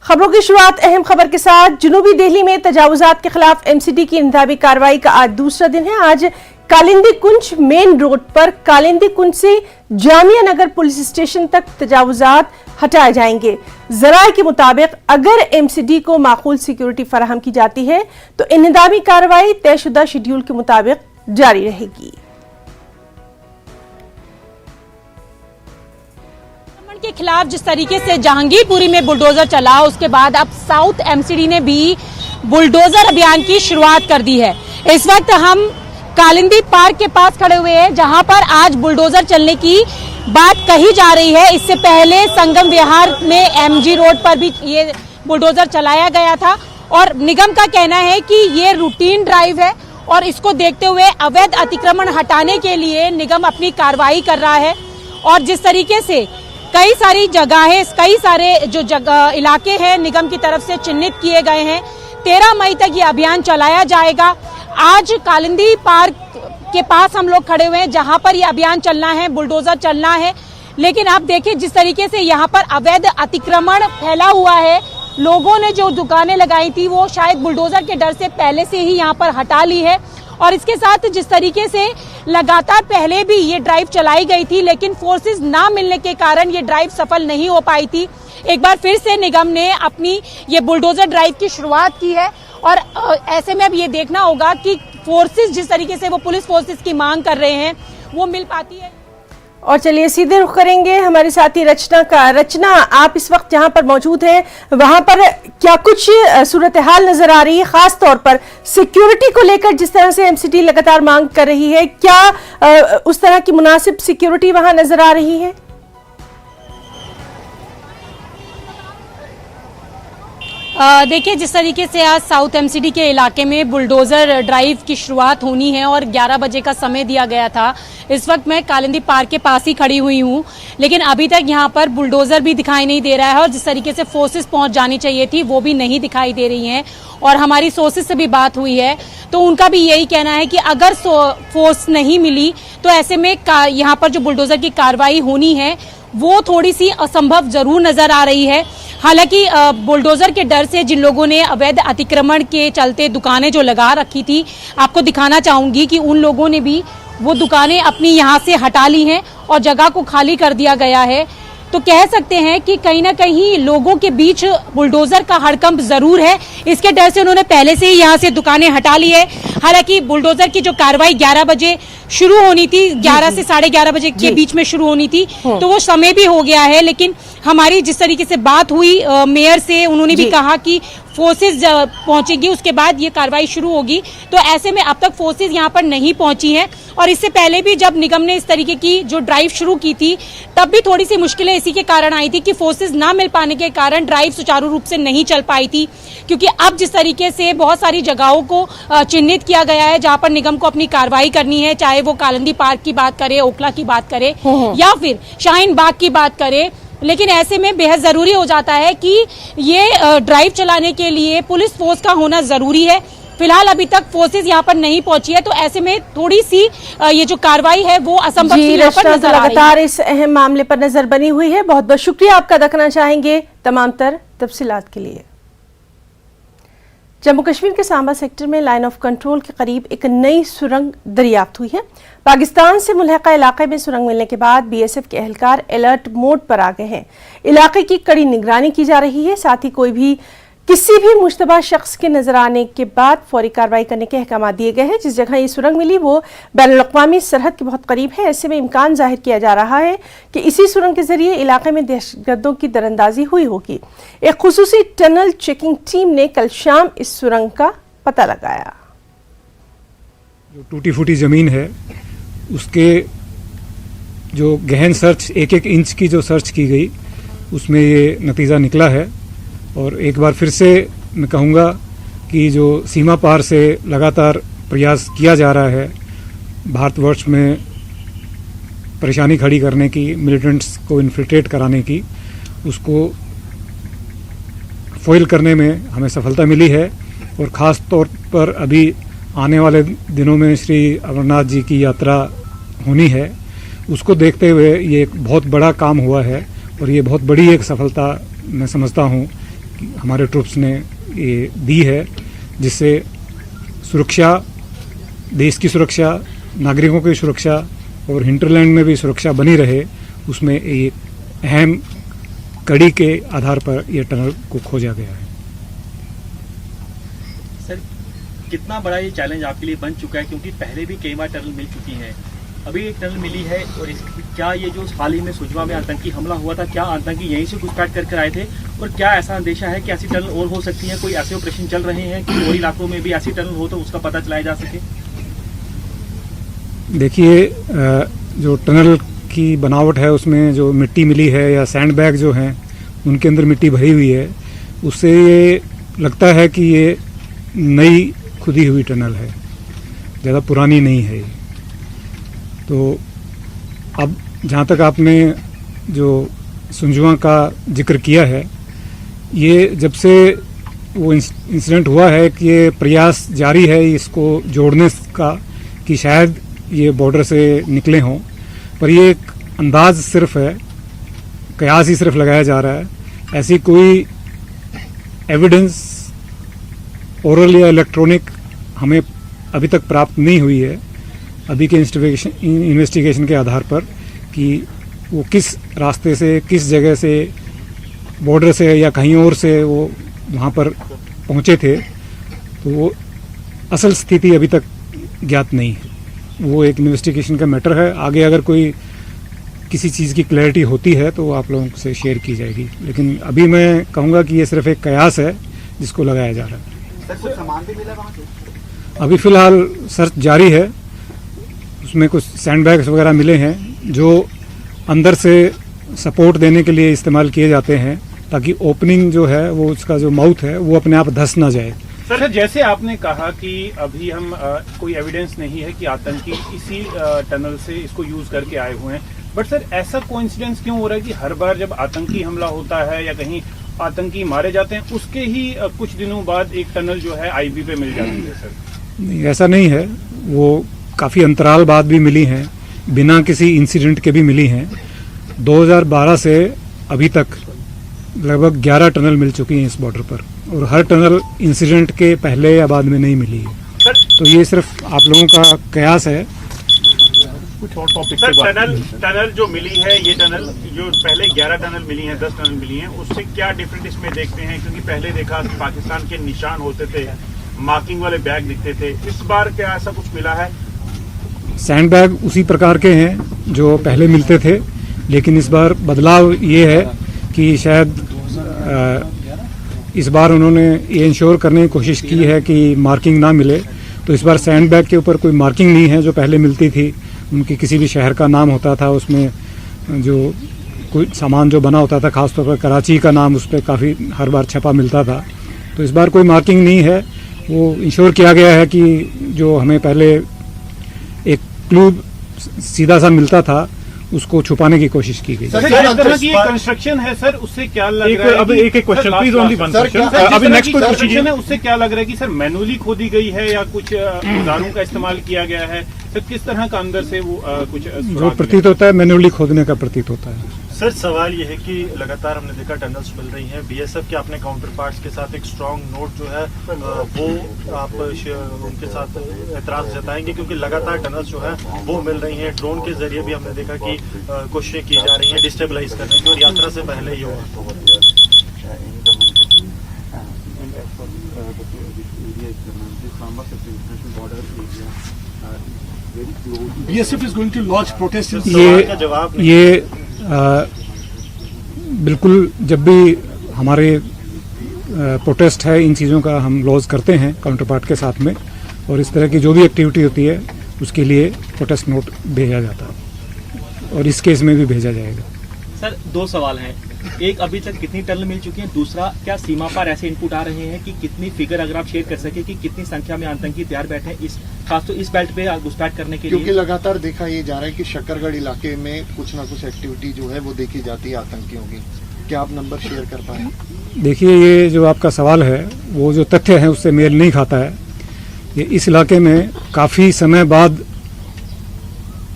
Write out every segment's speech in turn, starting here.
खबरों की शुरुआत अहम खबर के साथ। जुनूबी दिल्ली में तजावुजात के खिलाफ एमसीडी की इंतजामी कार्रवाई का आज दूसरा दिन है। आज कालिंदी कुंज मेन रोड पर कालिंदी कुंज से जामिया नगर पुलिस स्टेशन तक तजावुजात हटाए जाएंगे। जराये के मुताबिक अगर एमसीडी को माकूल सिक्योरिटी फराहम की जाती है तो इंतजामी कार्रवाई तयशुदा शेड्यूल के मुताबिक जारी रहेगी। के खिलाफ जिस तरीके से जहांगीरपुरी में बुलडोजर चला, उसके बाद अब साउथ एमसीडी ने भी बुलडोजर अभियान की शुरुआत कर दी है। इस वक्त हम कालिंदी पार्क के पास खड़े हुए हैं, जहां पर आज बुलडोजर चलने की बात कही जा रही है। इससे पहले संगम विहार में एमजी रोड पर भी ये बुलडोजर चलाया गया था और निगम का कहना है कि ये रूटीन ड्राइव है और इसको देखते हुए अवैध अतिक्रमण हटाने के लिए निगम अपनी कार्रवाई कर रहा है। और जिस तरीके से कई सारी जगहें, कई सारे जो इलाके हैं निगम की तरफ से चिन्हित किए गए हैं। 13 मई तक ये अभियान चलाया जाएगा। आज कालिंदी पार्क के पास हम लोग खड़े हुए हैं, जहां पर ये अभियान चलना है, बुलडोजर चलना है। लेकिन आप देखिए जिस तरीके से यहाँ पर अवैध अतिक्रमण फैला हुआ है, लोगों ने जो दुकानें लगाई थी वो शायद बुलडोजर के डर से पहले से ही यहाँ पर हटा ली है। और इसके साथ जिस तरीके से लगातार पहले भी ये ड्राइव चलाई गई थी, लेकिन फोर्सेस ना मिलने के कारण ये ड्राइव सफल नहीं हो पाई थी। एक बार फिर से निगम ने अपनी ये बुलडोजर ड्राइव की शुरुआत की है और ऐसे में अब ये देखना होगा कि फोर्सेस जिस तरीके से वो पुलिस फोर्सेस की मांग कर रहे हैं वो मिल पाती है। और चलिए सीधे रुख करेंगे हमारे साथी रचना का। रचना, आप इस वक्त जहां पर मौजूद हैं, वहां पर क्या कुछ सूरत हाल नजर आ रही है, खास तौर पर सिक्योरिटी को लेकर? जिस तरह से एमसीडी लगातार मांग कर रही है, क्या उस तरह की मुनासिब सिक्योरिटी वहां नजर आ रही है? देखिए जिस तरीके से आज साउथ एमसीडी के इलाके में बुलडोजर ड्राइव की शुरुआत होनी है और 11 बजे का समय दिया गया था। इस वक्त मैं कालिंदी पार्क के पास ही खड़ी हुई हूँ, लेकिन अभी तक यहाँ पर बुलडोजर भी दिखाई नहीं दे रहा है और जिस तरीके से फोर्सेस पहुँच जानी चाहिए थी वो भी नहीं दिखाई दे रही हैं। और हमारी सोर्सेस से भी बात हुई है तो उनका भी यही कहना है कि अगर फोर्स नहीं मिली तो ऐसे में यहाँ पर जो बुलडोजर की कार्रवाई होनी है वो थोड़ी सी असंभव जरूर नजर आ रही है। हालांकि बुलडोजर के डर से जिन लोगों ने अवैध अतिक्रमण के चलते दुकानें जो लगा रखी थी, आपको दिखाना चाहूंगी कि उन लोगों ने भी वो दुकानें अपनी यहाँ से हटा ली हैं और जगह को खाली कर दिया गया है। तो कह सकते हैं कि कहीं ना कहीं लोगों के बीच बुलडोजर का हड़कंप जरूर है। इसके डर से उन्होंने पहले से ही यहाँ से दुकानें हटा ली है। हालांकि बुलडोजर की जो कार्रवाई 11 बजे शुरू होनी थी, 11 से 11:30 बजे के बीच में शुरू होनी थी, तो वो समय भी हो गया है। लेकिन हमारी जिस तरीके से बात हुई मेयर से, उन्होंने भी कहा कि फोर्सेस पहुंचेगी उसके बाद ये कार्रवाई शुरू होगी। तो ऐसे में अब तक फोर्सेस यहाँ पर नहीं पहुंची हैं और इससे पहले भी जब निगम ने इस तरीके की जो ड्राइव शुरू की थी तब भी थोड़ी सी मुश्किलें इसी के कारण आई थी कि फोर्सेस ना मिल पाने के कारण ड्राइव सुचारू रूप से नहीं चल पाई थी। क्योंकि अब जिस तरीके से बहुत सारी जगहों को चिन्हित किया गया है जहां पर निगम को अपनी कार्रवाई करनी है, चाहे वो कालिंदी पार्क की बात करे, ओखला की बात करे या फिर शाहीन बाग की बात करे, लेकिन ऐसे में बेहद जरूरी हो जाता है कि ये ड्राइव चलाने के लिए पुलिस फोर्स का होना जरूरी है। फिलहाल अभी तक फोर्सेस यहाँ पर नहीं पहुंची है, तो ऐसे में थोड़ी सी ये जो कार्रवाई है वो असंभव सी यहाँ पर नजर आ रही है। लगातार इस अहम मामले पर नजर बनी हुई है। बहुत बहुत शुक्रिया आपका अदा करना चाहेंगे तमाम तर तफसीलात के लिए। जम्मू कश्मीर के सांबा सेक्टर में लाइन ऑफ कंट्रोल के करीब एक नई सुरंग दरियाफ्त हुई है। पाकिस्तान से मुल्हका इलाके में सुरंग मिलने के बाद बीएसएफ के एहलकार अलर्ट मोड पर आ गए हैं। इलाके की कड़ी निगरानी की जा रही है। साथ ही कोई भी किसी भी मुश्तबा शख्स के नजर आने के बाद फौरी कार्रवाई करने के अहकाम दिए गए हैं। जिस जगह ये सुरंग मिली वो बैनुल-अक़वामी सरहद के बहुत करीब है। ऐसे में इम्कान जाहिर किया जा रहा है कि इसी सुरंग के जरिए इलाके में दहशतगर्दों की दरअंदाजी हुई होगी। एक खुसूसी टनल चेकिंग टीम ने कल शाम इस सुरंग का पता लगाया। जो टूटी फूटी जमीन है उसके जो गहन सर्च, एक इंच की जो सर्च की गई उसमें ये नतीजा निकला है। और एक बार फिर से मैं कहूँगा कि जो सीमा पार से लगातार प्रयास किया जा रहा है भारतवर्ष में परेशानी खड़ी करने की, मिलिटेंट्स को इन्फिल्ट्रेट कराने की, उसको फोइल करने में हमें सफलता मिली है। और ख़ास तौर पर अभी आने वाले दिनों में श्री अमरनाथ जी की यात्रा होनी है, उसको देखते हुए ये एक बहुत बड़ा काम हुआ है और ये बहुत बड़ी एक सफलता मैं समझता हूँ हमारे ट्रूप्स ने ये दी है, जिससे सुरक्षा, देश की सुरक्षा, नागरिकों की सुरक्षा और हिंटरलैंड में भी सुरक्षा बनी रहे, उसमें एक अहम कड़ी के आधार पर यह टनल को खोजा गया है। सर, कितना बड़ा ये चैलेंज आपके लिए बन चुका है, क्योंकि पहले भी कई बार टनल मिल चुकी हैं, अभी एक टनल मिली है, और क्या ये जो हाल ही में सुजवा में आतंकी हमला हुआ था, क्या आतंकी यहीं से घुसपैठ कर आए थे, और क्या ऐसा अंदेशा है कि ऐसी टनल और हो सकती है? कोई ऐसे ऑपरेशन चल रहे हैं कि और इलाकों में भी ऐसी टनल हो तो उसका पता चलाया जा सके? देखिए, जो टनल की बनावट है उसमें जो मिट्टी मिली है या सैंड बैग जो हैं उनके अंदर मिट्टी भरी हुई है, उससे ये लगता है कि ये नई खुदी हुई टनल है, ज़्यादा पुरानी नहीं है ये। तो अब जहाँ तक आपने जो सुंजुआ का जिक्र किया है, ये जब से वो इंसिडेंट हुआ है कि ये प्रयास जारी है इसको जोड़ने का कि शायद ये बॉर्डर से निकले हों, पर ये एक अंदाज सिर्फ है, कयास ही सिर्फ लगाया जा रहा है। ऐसी कोई एविडेंस ओरल या इलेक्ट्रॉनिक हमें अभी तक प्राप्त नहीं हुई है, अभी के इन्वेस्टिगेशन के आधार पर, कि वो किस रास्ते से, किस जगह से, बॉर्डर से या कहीं और से वो वहाँ पर पहुँचे थे। तो वो असल स्थिति अभी तक ज्ञात नहीं है, वो एक इन्वेस्टिगेशन का मैटर है। आगे अगर कोई किसी चीज़ की क्लैरिटी होती है तो आप लोगों से शेयर की जाएगी, लेकिन अभी मैं कहूँगा कि ये सिर्फ एक कयास है जिसको लगाया जा रहा है। सर, कुछ सामान भी मिला वहाँ से? अभी फ़िलहाल सर्च जारी है, उसमें कुछ सैंड बैग्स वगैरह मिले हैं जो अंदर से सपोर्ट देने के लिए इस्तेमाल किए जाते हैं, ताकि ओपनिंग जो है वो उसका जो माउथ है वो अपने आप धंस ना जाए। सर, जैसे आपने कहा कि अभी हम कोई एविडेंस नहीं है कि आतंकी इसी टनल से इसको यूज करके आए हुए हैं, बट सर ऐसा कोइंसिडेंस क्यों हो रहा है कि हर बार जब आतंकी हमला होता है या कहीं आतंकी मारे जाते हैं उसके ही कुछ दिनों बाद एक टनल जो है आईबी पे मिल जाती है? सर नहीं, ऐसा नहीं है, वो काफ़ी अंतराल बाद भी मिली हैं, बिना किसी इंसिडेंट के भी मिली हैं। 2012 से अभी तक लगभग 11 टनल मिल चुकी हैं इस बॉर्डर पर, और हर टनल इंसिडेंट के पहले या बाद में नहीं मिली है। तो ये सिर्फ आप लोगों का कयास है। कुछ और टॉपिक सर, टनल जो मिली है, ये टनल जो पहले 11 टनल मिली हैं, 10 टनल मिली हैं, उससे क्या डिफरेंट इसमें देखते हैं? क्योंकि पहले देखा कि पाकिस्तान के निशान होते थे, मार्किंग वाले बैग दिखते थे, इस बार क्या ऐसा कुछ मिला है? सैंड बैग उसी प्रकार के हैं जो पहले मिलते थे, लेकिन इस बार बदलाव ये है कि शायद इस बार उन्होंने ये इंश्योर करने की कोशिश की है कि मार्किंग ना मिले, तो इस बार सैंड बैग के ऊपर कोई मार्किंग नहीं है जो पहले मिलती थी। उनकी किसी भी शहर का नाम होता था, उसमें जो कोई सामान जो बना होता था, खासतौर पर कराची का नाम उस पर काफ़ी हर बार छपा मिलता था। तो इस बार कोई मार्किंग नहीं है, वो इंश्योर किया गया है कि जो हमें पहले एक क्लू सीधा सा मिलता था उसको छुपाने की कोशिश की गई। सर, इस तरह की कंस्ट्रक्शन है सर, उससे क्या लग रहा है? अब एक question please, only one question. अभी नेक्स्ट क्वेश्चन है, उससे क्या लग रहा है कि सर मैनुअली खोदी गई है या कुछ औजारों का इस्तेमाल किया गया है? सर, किस तरह का अंदर से वो कुछ जो प्रतीत होता है मैनुअली खोदने का प्रतीत होता है। सर, सवाल ये है कि लगातार हमने देखा टनल्स मिल रही हैं, बीएसएफ के अपने काउंटर पार्ट्स के साथ एक स्ट्रांग नोट जो है वो आप उनके साथ एतराज जताएंगे, क्योंकि लगातार टनल्स जो है वो मिल रही हैं। ड्रोन के जरिए भी हमने देखा कि कोशिशें की जा रही हैं डिस्टेबलाइज करने की, और यात्रा से पहले ही हुआ। BSF is going to launch protest. ये बिल्कुल, जब भी हमारे प्रोटेस्ट है इन चीज़ों का हम लॉन्च करते हैं काउंटर पार्ट के साथ में, और इस तरह की जो भी एक्टिविटी होती है उसके लिए प्रोटेस्ट नोट भेजा जाता है, और इस केस में भी भेजा जाएगा। सर, 2 सवाल हैं, एक अभी तक कितनी टनल मिल चुकी है, दूसरा क्या सीमा पर ऐसे इनपुट आ रहे हैं कि कितनी फिगर अगर आप शेयर कर सके कि कितनी संख्या में आतंकी तैयार बैठे हैं इस खासतौर इस बेल्ट पे घुसपैठ करने के लिए? क्योंकि लगातार देखा ये जा रहा है कि शक्करगढ़ इलाके में कुछ ना कुछ एक्टिविटी जो है वो देखी जाती है आतंकियों की, क्या आप नंबर शेयर कर पाए? देखिए, ये जो आपका सवाल है वो जो तथ्य है उससे मेल नहीं खाता है। ये इस इलाके में काफ़ी समय बाद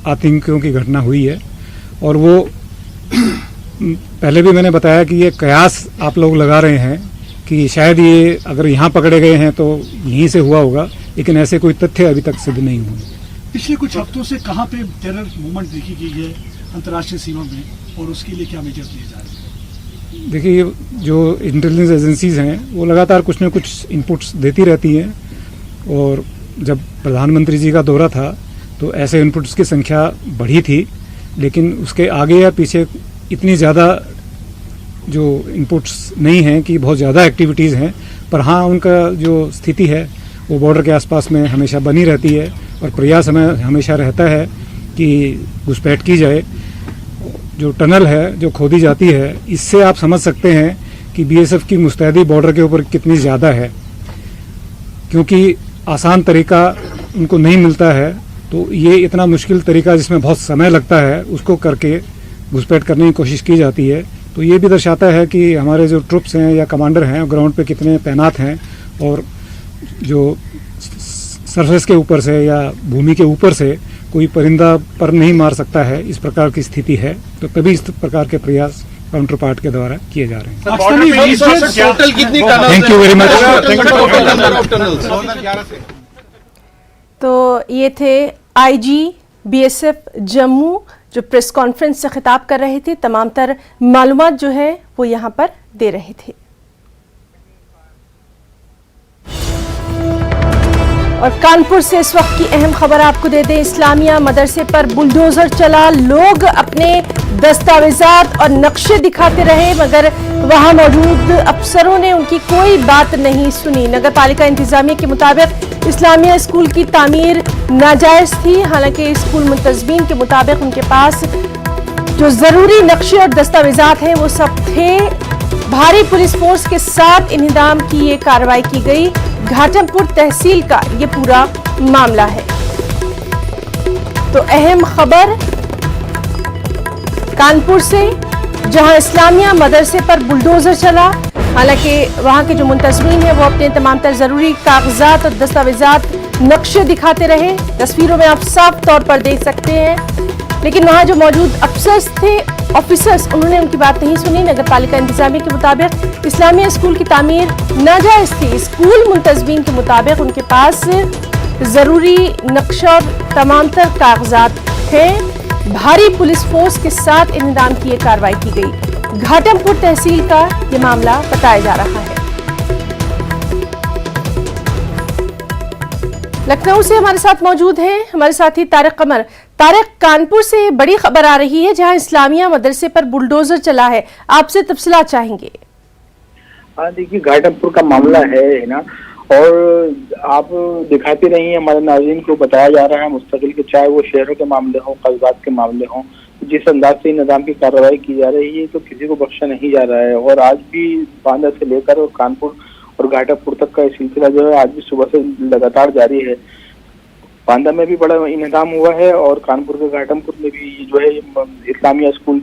आतंकियों की घटना हुई है, और वो पहले भी मैंने बताया कि ये कयास आप लोग लगा रहे हैं कि शायद ये अगर यहाँ पकड़े गए हैं तो यहीं से हुआ होगा, लेकिन ऐसे कोई तथ्य अभी तक सिद्ध नहीं हुए। पिछले कुछ हफ्तों से कहाँ पे टेरर मूवमेंट देखी गई है अंतर्राष्ट्रीय सीमा में, और उसके लिए क्या मेजर्स लिए जा रहे हैं? देखिए, जो इंटेलिजेंस एजेंसीज हैं वो लगातार कुछ न कुछ इनपुट्स देती रहती हैं, और जब प्रधानमंत्री जी का दौरा था तो ऐसे इनपुट्स की संख्या बढ़ी थी, लेकिन उसके आगे या पीछे इतनी ज़्यादा जो इनपुट्स नहीं हैं कि बहुत ज़्यादा एक्टिविटीज़ हैं। पर हाँ, उनका जो स्थिति है वो बॉर्डर के आसपास में हमेशा बनी रहती है, और प्रयास हमें हमेशा रहता है कि घुसपैठ की जाए। जो टनल है जो खोदी जाती है, इससे आप समझ सकते हैं कि बीएसएफ की मुस्तैदी बॉर्डर के ऊपर कितनी ज़्यादा है, क्योंकि आसान तरीका उनको नहीं मिलता है, तो ये इतना मुश्किल तरीका जिसमें बहुत समय लगता है उसको करके घुसपैठ करने की कोशिश की जाती है। तो ये भी दर्शाता है कि हमारे जो ट्रुप्स हैं या कमांडर हैं ग्राउंड पे कितने तैनात हैं, और जो सरफेस के ऊपर से या भूमि के ऊपर से कोई परिंदा पर नहीं मार सकता है, इस प्रकार की स्थिति है। तो तभी इस प्रकार के प्रयास काउंटर पार्ट के द्वारा किए जा रहे हैं। टोटल कितनी tunnel? Thank you very much. तो ये थे आईजी बीएसएफ जम्मू जो प्रेस कॉन्फ्रेंस से खिताब कर रहे थे, तमाम तर मालूमात जो है वो यहाँ पर दे रहे थे। और कानपुर से इस वक्त की अहम खबर आपको दे दें, इस्लामिया मदरसे पर बुलडोजर चला, लोग अपने दस्तावेजात और नक्शे दिखाते रहे, मगर वहां मौजूद अफसरों ने उनकी कोई बात नहीं सुनी। नगर पालिका इंतजामिया के मुताबिक इस्लामिया स्कूल की तामीर नाजायज थी, हालांकि स्कूल मुंतजमीन के मुताबिक उनके पास जो जरूरी नक्शे और दस्तावेजात हैं वो सब थे। भारी पुलिस फोर्स के साथ इंहिदाम की ये कार्रवाई की गई। घाटमपुर तहसील का ये पूरा मामला है। तो अहम खबर कानपुर से, जहां इस्लामिया मदरसे पर बुलडोजर चला, हालांकि वहां के जो मुंतजमीन है वो अपने तमाम तर जरूरी कागजात और दस्तावेजात नक्शे दिखाते रहे। तस्वीरों में आप साफ तौर पर देख सकते हैं, लेकिन वहां जो मौजूद अफसर्स थे, ऑफिसर्स, उन्होंने उनकी बात नहीं सुनी। नगर पालिका इंतजामिया के मुताबिक इस्लामिया स्कूल की तामीर नाजायज थी। स्कूल मुंतजमीन के मुताबिक उनके पास जरूरी नक्शा और तमाम तर कागजात थे। भारी पुलिस फोर्स के साथ इंतजाम की यह कार्रवाई की गई। घाटमपुर तहसील का यह मामला बताया जा रहा है। लखनऊ से हमारे साथ मौजूद हैं हमारे साथी तारिक कमर। तारिक, कानपुर से बड़ी खबर आ रही है जहां इस्लामिया मदरसे पर बुलडोजर चला है, आपसे तफसीलात चाहेंगे। हाँ, देखिए, घाटमपुर का मामला है ना, और आप दिखाती रही हैं, हमारे नाज़रीन को बताया जा रहा है मुस्तकिल के, चाहे वो शहरों के मामले हों, कस्बात के मामले हों, जिस अंदाज से निज़ाम की कार्रवाई की जा रही है तो किसी को बख्शा नहीं जा रहा है। और आज भी बांदा से लेकर और कानपुर और घाटमपुर तक का सिलसिला जो है आज भी सुबह से लगातार जारी है। बांदा में भी बड़ा इंतजाम हुआ है, और कानपुर के घाटमपुर में भी जो है इस्लामिया स्कूल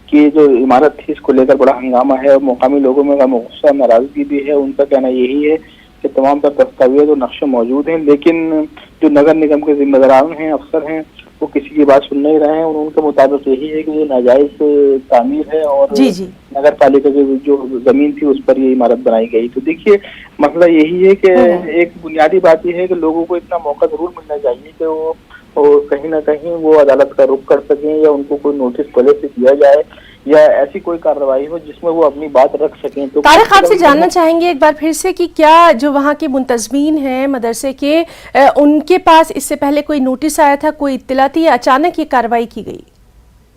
की जो इमारत थी इसको लेकर बड़ा हंगामा है, और मुकामी लोगों में गुस्सा नाराजगी भी है। उनका कहना यही है कि तमाम तर दस्तावेज और नक्शे मौजूद हैं, लेकिन जो नगर निगम के जिम्मेदारान हैं, अफसर हैं, वो किसी की बात सुन नहीं रहे हैं। और उनके मुताबिक यही है कि ये नाजायज तामीर है, और जी। नगर पालिका की जो जमीन थी उस पर ये इमारत बनाई गई। तो देखिए, मसला यही है कि एक बुनियादी बात यह है कि लोगों को इतना मौका जरूर मिलना चाहिए कि वो कहीं ना कहीं वो अदालत का रुख कर सकें, या उनको कोई नोटिस पहले से दिया जाए, या ऐसी कोई कार्रवाई हो जिसमें वो अपनी बात रख सकें। तो तारिक, आपसे जानना चाहेंगे एक बार फिर से कि क्या जो वहाँ के मुंतजमीन हैं मदरसे के, उनके पास इससे पहले कोई नोटिस आया था, कोई इत्तला थी, या अचानक ये कार्रवाई की गई?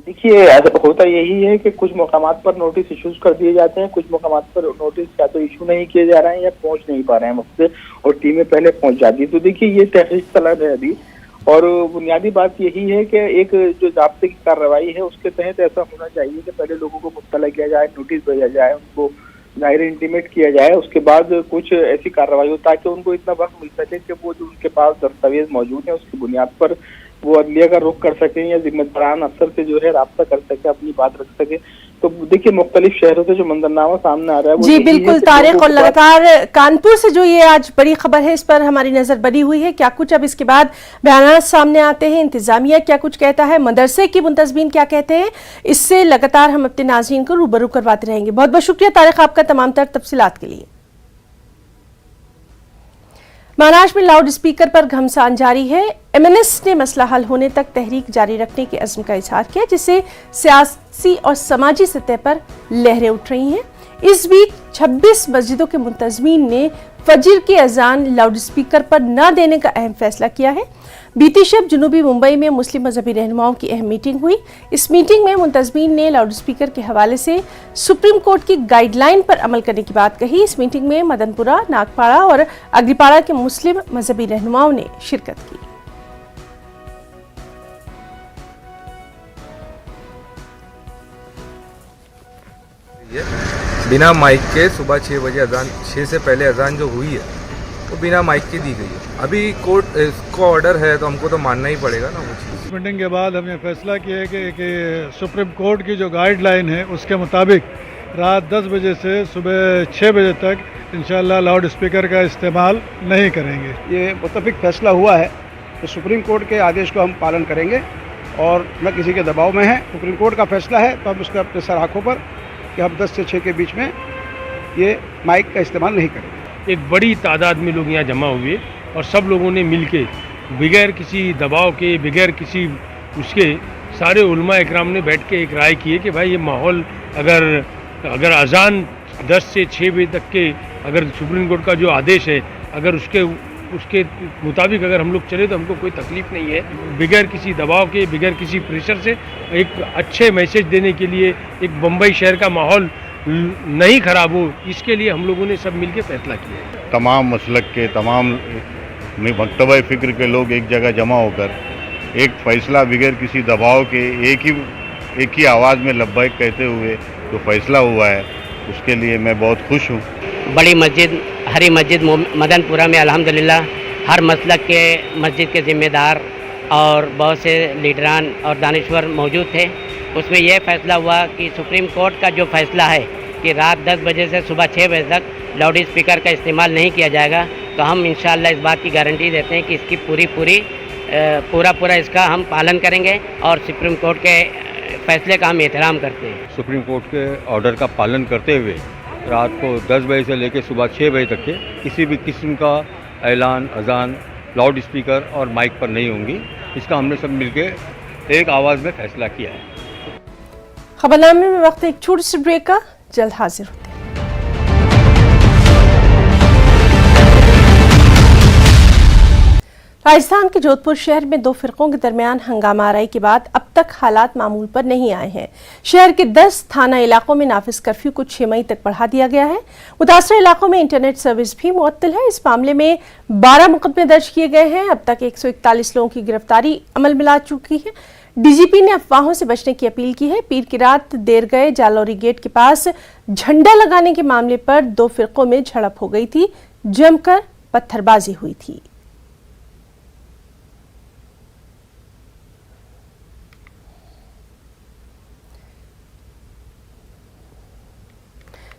देखिए, होता यही है कि कुछ मकामात पर नोटिस इशूज कर दिए जाते हैं, कुछ मकामात पर नोटिस या तो इशू नहीं किए जा रहे हैं या पहुंच नहीं पा रहे हैं वक्त से, और टीमें पहले पहुंच जाती है। तो देखिए, ये तहरीक तलब है अभी, और बुनियादी बात यही है कि एक जो ज़ाब्ते की कार्रवाई है उसके तहत ऐसा होना चाहिए कि पहले लोगों को मुत्तला किया जाए, नोटिस भेजा जाए, उनको जाहिर इंटीमेट किया जाए, उसके बाद कुछ ऐसी कार्रवाई हो ताकि उनको इतना वक्त मिल सके कि वो जो उनके पास दस्तावेज मौजूद है उसकी बुनियाद पर वो अदलिया का रुख कर सकें या जिम्मेदारान अफसर से जो है राब्ता कर सके, अपनी बात रख सके। तो देखिए मुख्तलिफ शहरों से जो मंजरनामा सामने आ रहा है वो जी बिल्कुल तारिक, और लगातार कानपुर से जो ये आज बड़ी खबर है इस पर हमारी नजर बनी हुई है। क्या कुछ अब इसके बाद बयान सामने आते हैं, इंतजामिया क्या कुछ कहता है, मदरसे की मुंतजमीन क्या कहते हैं, इससे लगातार हम अपने नाज़रीन को रूबरू करवाते रहेंगे। बहुत बहुत शुक्रिया तारिक आपका तमाम तर तफसीलात के लिए। महाराष्ट्र में लाउड स्पीकर पर घमसान जारी है। एमएनएस ने मसला हल होने तक तहरीक जारी रखने के अज़्म का इजहार किया, जिससे सियासी और समाजी सतह पर लहरें उठ रही हैं। इस बीच 26 मस्जिदों के मुंतजमीन ने फजर की अजान लाउड स्पीकर पर न देने का अहम फैसला किया है। बीती शब जनूबी मुंबई में मुस्लिम मजहबी रहनुमाओं की अहम मीटिंग हुई। इस मीटिंग में मुंतजमीन ने लाउड स्पीकर के हवाले से सुप्रीम कोर्ट की गाइडलाइन पर अमल करने की बात कही। इस मीटिंग में मदनपुरा, नागपाड़ा और अग्रीपाड़ा के मुस्लिम मजहबी रहनुमाओं ने शिरकत की। बिना माइक के सुबह 6 बजे अजान, 6 से पहले अजान जो हुई है वो बिना माइक के दी गई है। अभी कोर्ट इसको ऑर्डर है तो हमको तो मानना ही पड़ेगा ना वो चीज़। मीटिंग के बाद हमने फैसला किया है कि सुप्रीम कोर्ट की जो गाइडलाइन है उसके मुताबिक रात 10 बजे से सुबह 6 बजे तक इंशाल्लाह लाउड स्पीकर का इस्तेमाल नहीं करेंगे। ये मुत्तफिक फैसला हुआ है तो सुप्रीम कोर्ट के आदेश को हम पालन करेंगे और न किसी के दबाव में है। सुप्रीम कोर्ट का फैसला है तो हम उसके अपने सर आँखों पर कि हम 10 से 6 के बीच में ये माइक का इस्तेमाल नहीं करेंगे। एक बड़ी तादाद में लोग यहाँ जमा हुए और सब लोगों ने मिलके बगैर किसी दबाव के, बगैर किसी उसके, सारे उलमा इकराम ने बैठ के एक राय की है कि भाई ये माहौल अगर अजान 10 से 6 बजे तक के अगर सुप्रीम कोर्ट का जो आदेश है अगर उसके मुताबिक अगर हम लोग चले तो हमको कोई तकलीफ नहीं है। बगैर किसी दबाव के, बगैर किसी प्रेशर से एक अच्छे मैसेज देने के लिए, एक बम्बई शहर का माहौल नहीं खराब हो, इसके लिए हम लोगों ने सब मिलकर फैसला किया है। तमाम मसलक के, तमाम मकतबा फ़िक्र के लोग एक जगह जमा होकर एक फ़ैसला बगैर किसी दबाव के एक ही आवाज़ में लब्बैक कहते हुए जो फ़ैसला हुआ है उसके लिए मैं बहुत खुश हूँ। बड़ी मस्जिद हरी मस्जिद मदनपुरा में अल्हम्दुलिल्लाह हर मसलक के मस्जिद के ज़िम्मेदार और बहुत से लीडरान और दानिश्वर मौजूद थे। उसमें यह फ़ैसला हुआ कि सुप्रीम कोर्ट का जो फ़ैसला है कि रात 10 बजे से सुबह 6 बजे तक लाउड स्पीकर का इस्तेमाल नहीं किया जाएगा, तो हम इंशाअल्लाह इस बात की गारंटी देते हैं कि इसकी पूरा इसका हम पालन करेंगे और सुप्रीम कोर्ट के फैसले का हम एहतराम करते हैं। सुप्रीम कोर्ट के ऑर्डर का पालन करते हुए रात को 10 बजे से लेकर सुबह 6 बजे तक के किसी भी किस्म का ऐलान, अजान लाउड स्पीकर और माइक पर नहीं होंगी। इसका हमने सब मिलकर एक आवाज़ में फैसला किया है। खबरनामे में वक्त एक छोटी सी ब्रेक का, जल्द हाजिर होते हैं। राजस्थान के जोधपुर शहर में 2 फिरकों के दरमियान हंगामा आराई के बाद अब तक हालात मामूल पर नहीं आए हैं। शहर के 10 थाना इलाकों में नाफिज कर्फ्यू को 6 मई तक बढ़ा दिया गया है। मुतासर इलाकों में इंटरनेट सर्विस भी मुअत्तल है। इस मामले में 12 मुकदमे दर्ज किए गए हैं। अब तक 141 लोगों की गिरफ्तारी अमल में ला चुकी है। डीजीपी ने अफवाहों से बचने की अपील की है। पीर की रात देर गए जालौरी गेट के पास झंडा लगाने के मामले पर 2 फिरकों में झड़प हो गई थी, जमकर पत्थरबाजी हुई थी।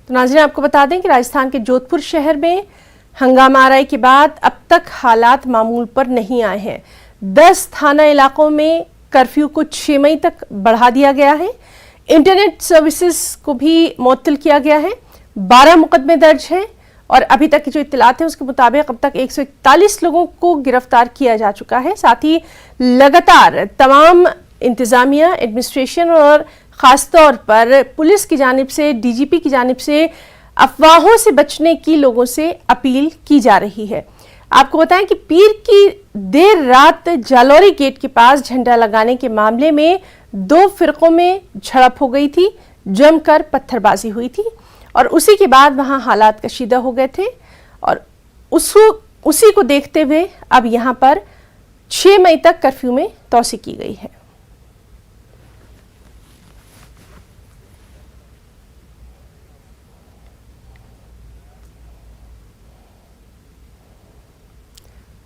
तो नाज़रीन आपको बता दें कि राजस्थान के जोधपुर शहर में हंगामा आराई के बाद अब तक हालात मामूल पर नहीं आए हैं। 10 थाना इलाकों में कर्फ्यू को 6 मई तक बढ़ा दिया गया है। इंटरनेट सर्विसेज को भी मुअत्तल किया गया है। 12 मुकदमे दर्ज हैं और अभी तक की जो इत्तलात है उसके मुताबिक अब तक 141 लोगों को गिरफ्तार किया जा चुका है। साथ ही लगातार तमाम इंतजामिया, एडमिनिस्ट्रेशन और खासतौर पर पुलिस की जानिब से, डीजीपी की जानिब से अफवाहों से बचने की लोगों से अपील की जा रही है। आपको बताएं कि पीर की देर रात जालौरी गेट के पास झंडा लगाने के मामले में 2 फिरकों में झड़प हो गई थी, जमकर पत्थरबाजी हुई थी और उसी के बाद वहां हालात कशीदा हो गए थे और उसी को देखते हुए अब यहां पर 6 मई तक कर्फ्यू में तोसी की गई है।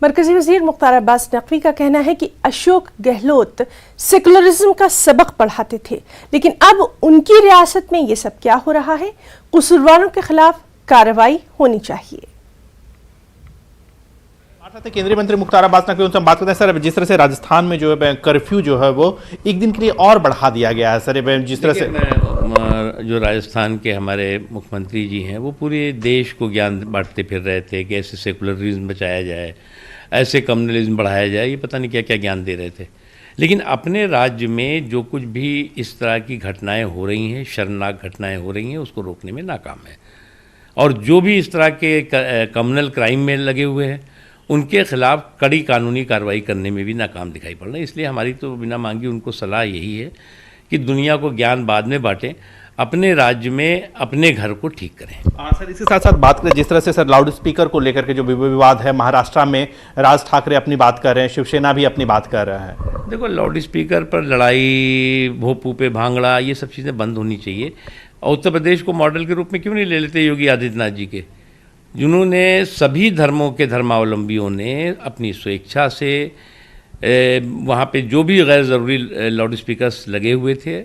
मरकजी वजीर मुख्तार अब्बास नकवी का कहना है कि अशोक गहलोत सेकुलरिज्म का सबक पढ़ाते थे, लेकिन अब उनकी रियासत में ये सब क्या हो रहा है? कसूरवारों के खिलाफ कार्रवाई होनी चाहिए। केंद्रीय मंत्री मुख्तार अब्बास नकवी, उनसे हम बात करते हैं। सर, जिस तरह से राजस्थान में जो है कर्फ्यू जो है वो एक दिन के लिए और बढ़ा दिया गया है। सर, जिस तरह से जो राजस्थान के हमारे मुख्यमंत्री जी हैं वो पूरे देश को ज्ञान बांटते फिर रहे थे कि ऐसे सेकुलरिज्म बचाया जाए, ऐसे कम्युनलिज्म बढ़ाया जाए, ये पता नहीं क्या क्या ज्ञान दे रहे थे। लेकिन अपने राज्य में जो कुछ भी इस तरह की घटनाएं हो रही हैं, शर्मनाक घटनाएं हो रही हैं, उसको रोकने में नाकाम है। और जो भी इस तरह के कम्युनल क्राइम में लगे हुए हैं उनके खिलाफ कड़ी कानूनी कार्रवाई करने में भी नाकाम दिखाई पड़ रहा है। इसलिए हमारी तो बिना मांगी उनको सलाह यही है कि दुनिया को ज्ञान बाद में बांटें, अपने राज्य में अपने घर को ठीक करें। सर, इसके साथ साथ बात करें जिस तरह से सर लाउड स्पीकर को लेकर के जो विवाद है, महाराष्ट्र में राज ठाकरे अपनी बात कर रहे हैं, शिवसेना भी अपनी बात कर रहा है। देखो, लाउड स्पीकर पर लड़ाई, भोपू पे भांगड़ा, ये सब चीज़ें बंद होनी चाहिए। और उत्तर प्रदेश को मॉडल के रूप में क्यों नहीं ले लेते योगी आदित्यनाथ जी के, जिन्होंने सभी धर्मों के धर्मावलंबियों ने अपनी स्वेच्छा से वहाँ पे जो भी गैर ज़रूरी लाउड स्पीकर्स लगे हुए थे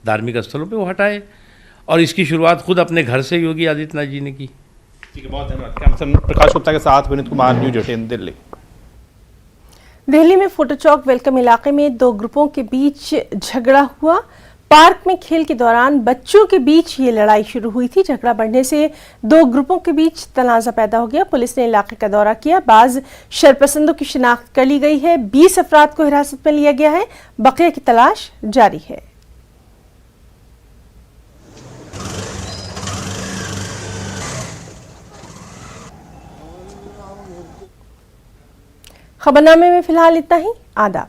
धार्मिक स्थलों पे वो हटाए, और इसकी शुरुआत खुद अपने घर से योगी आदित्यनाथ जी ने की। ठीक है, बहुत धन्यवाद। प्रकाश गुप्ता के साथ विनीत कुमार, न्यूज 18 दिल्ली। दिल्ली में फोटो चौक वेलकम इलाके में दो ग्रुपों के बीच झगड़ा हुआ। पार्क में खेल के दौरान बच्चों के बीच ये लड़ाई शुरू हुई थी। झगड़ा बढ़ने से दो ग्रुपों के बीच तनाजा पैदा हो गया। पुलिस ने इलाके का दौरा किया। बाज शरपसंदों की शिनाख्त कर ली गई है। 20 अफराद को हिरासत में लिया गया है। बकिया की तलाश जारी है। खबरनामे में फिलहाल इतना ही। आदाब।